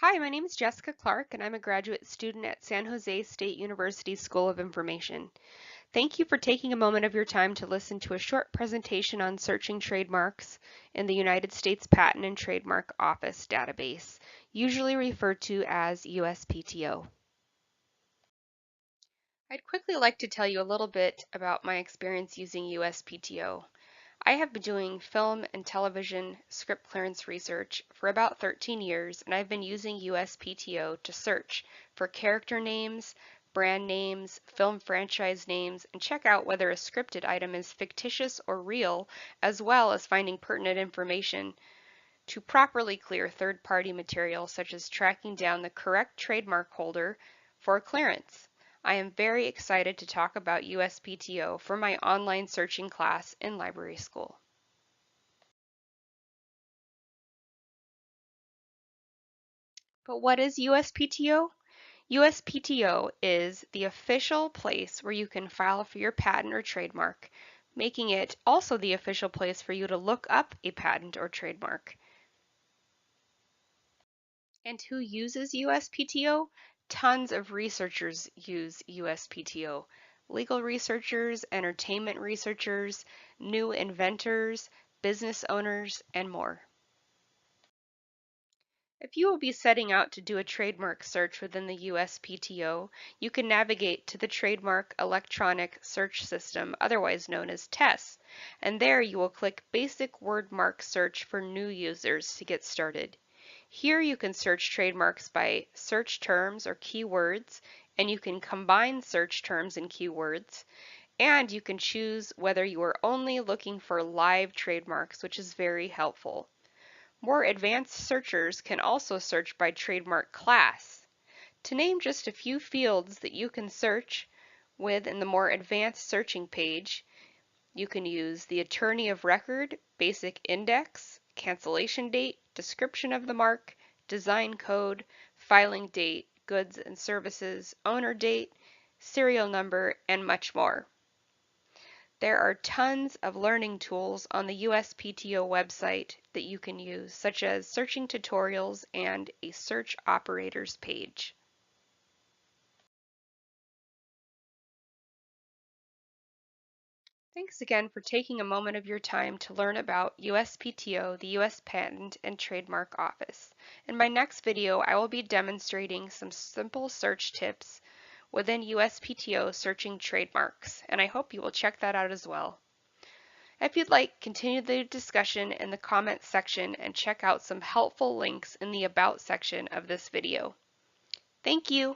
Hi, my name is Jessica Clark, and I'm a graduate student at San Jose State University School of Information. Thank you for taking a moment of your time to listen to a short presentation on searching trademarks in the United States Patent and Trademark Office database, usually referred to as USPTO. I'd quickly like to tell you a little bit about my experience using USPTO. I have been doing film and television script clearance research for about 13 years, and I've been using USPTO to search for character names, brand names, film franchise names, and check out whether a scripted item is fictitious or real, as well as finding pertinent information to properly clear third-party material, such as tracking down the correct trademark holder for clearance. I am very excited to talk about USPTO for my online searching class in library school. But what is USPTO? USPTO is the official place where you can file for your patent or trademark, making it also the official place for you to look up a patent or trademark. And who uses USPTO? Tons of researchers use USPTO. Legal researchers, entertainment researchers, new inventors, business owners, and more. If you will be setting out to do a trademark search within the USPTO, you can navigate to the Trademark Electronic Search System, otherwise known as TESS, and there you will click Basic Word Mark Search for new users to get started. Here you can search trademarks by search terms or keywords, and you can combine search terms and keywords, and you can choose whether you are only looking for live trademarks, which is very helpful. More advanced searchers can also search by trademark class. To name just a few fields that you can search with in the more advanced searching page, you can use the attorney of record, basic index, cancellation date, description of the mark, design code, filing date, goods and services, owner date, serial number, and much more. There are tons of learning tools on the USPTO website that you can use, such as searching tutorials and a search operators page. Thanks again for taking a moment of your time to learn about USPTO, the U.S. Patent and Trademark Office. In my next video, I will be demonstrating some simple search tips within USPTO searching trademarks, and I hope you will check that out as well. If you'd like, continue the discussion in the comments section and check out some helpful links in the About section of this video. Thank you!